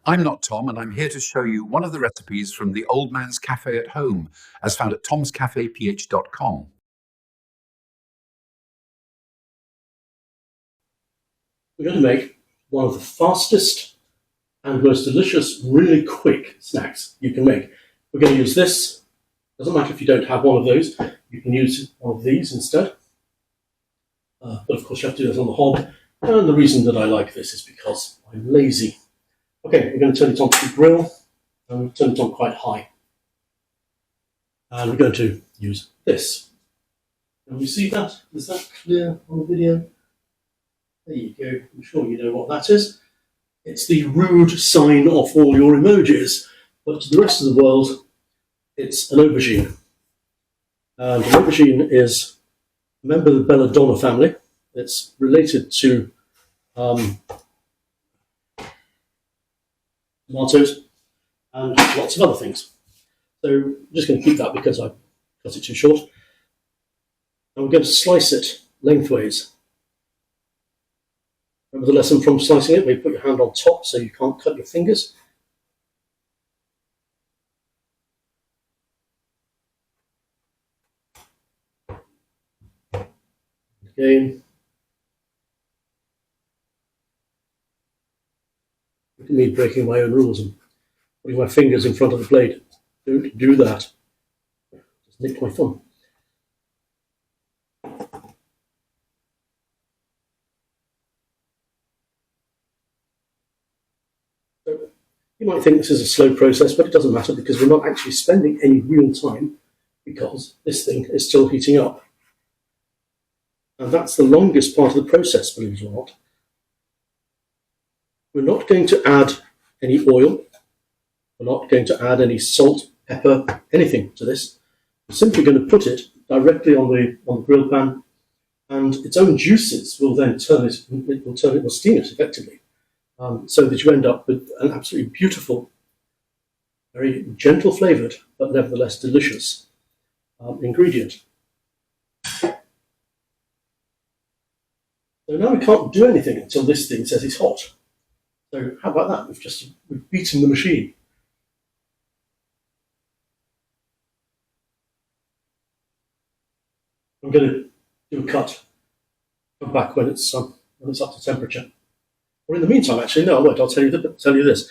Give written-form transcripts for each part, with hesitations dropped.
I'm not Tom, and I'm here to show you one of the recipes from the Old Man's Cafe at Home, as found at tomscafeph.com. We're going to make one of the fastest and most delicious, really quick snacks you can make. We're going to use this. Doesn't matter if you don't have one of those. You can use one of these instead. But of course you have to do this on the hob. And the reason that I like this is because I'm lazy. Okay, we're going to turn it onto the grill. And we'll turn it on quite high. And we're going to use this. Can you see that? Is that clear on the video? There you go. I'm sure you know what that is. It's the rude sign of all your emojis. But to the rest of the world, it's an aubergine. And an aubergine is a member of the belladonna family. It's related to tomatoes and lots of other things. So I'm just going to keep that because I cut it too short. And we're going to slice it lengthways. Remember the lesson from slicing it, where you put your hand on top so you can't cut your fingers. Again. Look at me breaking my own rules and putting my fingers in front of the blade. Don't do that. Just nicked my thumb. So, you might think this is a slow process, but it doesn't matter because we're not actually spending any real time because this thing is still heating up. And that's the longest part of the process, believe it or not. We're not going to add any oil. We're not going to add any salt, pepper, anything to this. We're simply going to put it directly on the grill pan, and its own juices will then steam it effectively, so that you end up with an absolutely beautiful, very gentle flavoured, but nevertheless delicious ingredient. So now we can't do anything until this thing says it's hot. So how about that? We've beaten the machine. I'm going to do a cut. Come back when it's up to temperature. Or in the meantime, actually, no, I won't. I'll tell you this.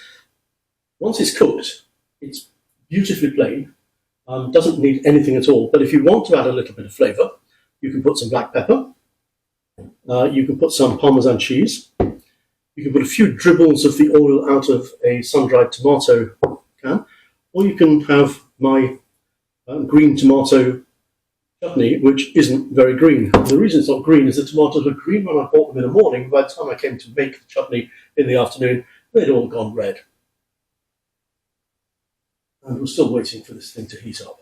Once it's cooked, it's beautifully plain. Doesn't need anything at all. But if you want to add a little bit of flavour, you can put some black pepper. You can put some Parmesan cheese. You can put a few dribbles of the oil out of a sun-dried tomato can, or you can have my green tomato chutney, which isn't very green. And the reason it's not green is the tomatoes were green when I bought them in the morning. By the time I came to make the chutney in the afternoon, they'd all gone red. And we're still waiting for this thing to heat up.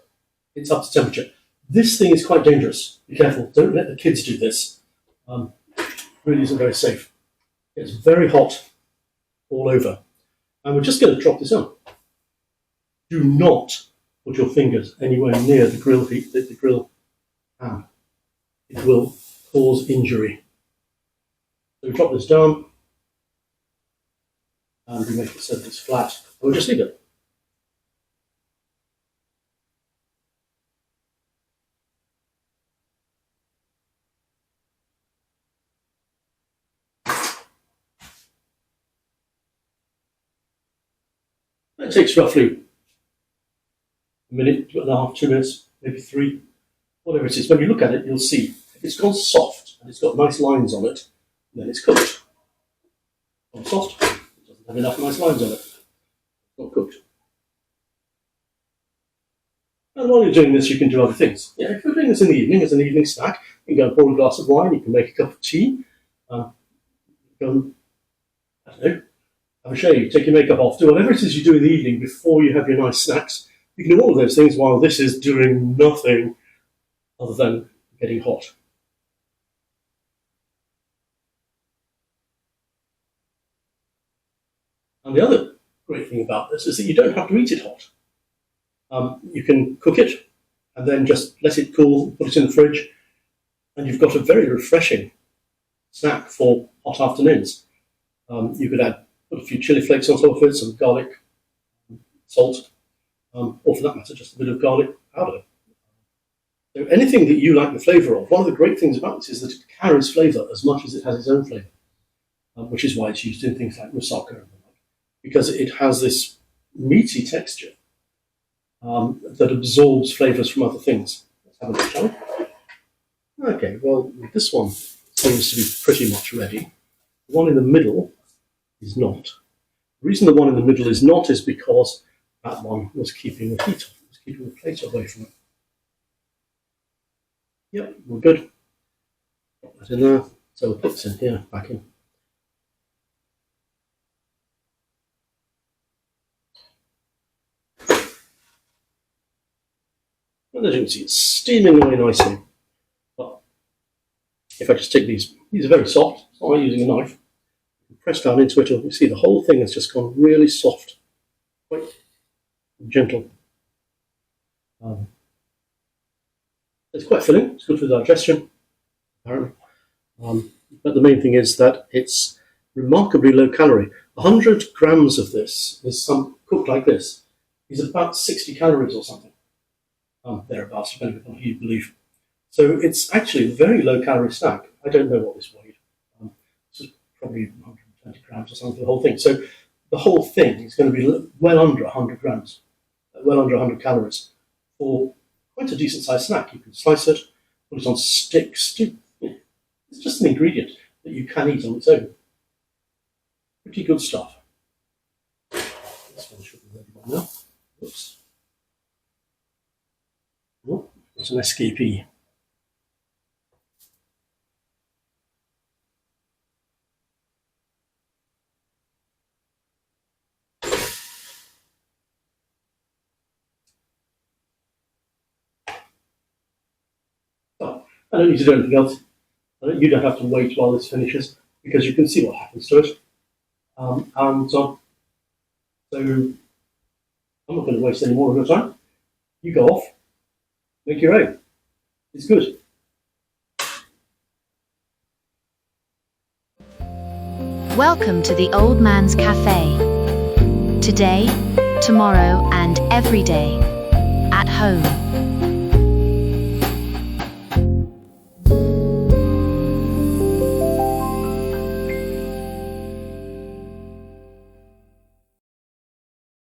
It's up to temperature. This thing is quite dangerous. Be careful. Don't let the kids do this. Really isn't very safe. It's very hot all over. And we're just going to drop this on. Do not put your fingers anywhere near the grill heat, the grill pan. It will cause injury. So we drop this down and we make it so that it's flat. And we'll just leave it. It takes roughly a minute, 1.5, 2 minutes, maybe 3, whatever it is. When you look at it, you'll see if it's gone soft and it's got nice lines on it, then it's cooked. Gone soft, it doesn't have enough nice lines on it. It's not cooked. And while you're doing this, you can do other things. Yeah, if you're doing this in the evening as an evening snack, you can go and pour a glass of wine, you can make a cup of tea, go and, I don't know, have a shave, take your makeup off, do whatever it is you do in the evening before you have your nice snacks. You can do all of those things while this is doing nothing other than getting hot. And the other great thing about this is that you don't have to eat it hot. You can cook it and then just let it cool, put it in the fridge, and you've got a very refreshing snack for hot afternoons. You could add Put a few chili flakes on top of it, some garlic, salt, or for that matter, just a bit of garlic powder. So anything that you like the flavour of, one of the great things about this is that it carries flavour as much as it has its own flavour, which is why it's used in things like moussaka and the like, because it has this meaty texture that absorbs flavours from other things. Let's have a look, shall we? Okay, well, this one seems to be pretty much ready. The one in the middle is not. The reason the one in the middle is not is because that one was keeping the heat off, was keeping the plate away from it. Yep, we're good. Put that in there. So we'll put this in here, back in. And as you can see, it's steaming away nicely. But if I just take these are very soft, it's not like using a knife. Press down into it, and you see the whole thing has just gone really soft, quite gentle. It's quite filling, it's good for digestion, apparently. But the main thing is that it's remarkably low calorie. 100 grams of this, cooked like this, is about 60 calories or something. Thereabouts, depending on who you believe. So it's actually a very low calorie snack. I don't know what this weighed. This is probably 120 grams or something, the whole thing. So the whole thing is going to be well under 100 grams, well under 100 calories for quite a decent sized snack. You can slice it, put it on sticks. It's just an ingredient that you can eat on its own. Pretty good stuff. This one should be ready by now. Oops. Oh, it's an escapee. Oh, I don't need to do anything else. You don't have to wait while this finishes because you can see what happens to it. So I'm not going to waste any more of your time. You go off, make your own. It's good. Welcome to the Old Man's Cafe. Today, tomorrow, and every day. At home.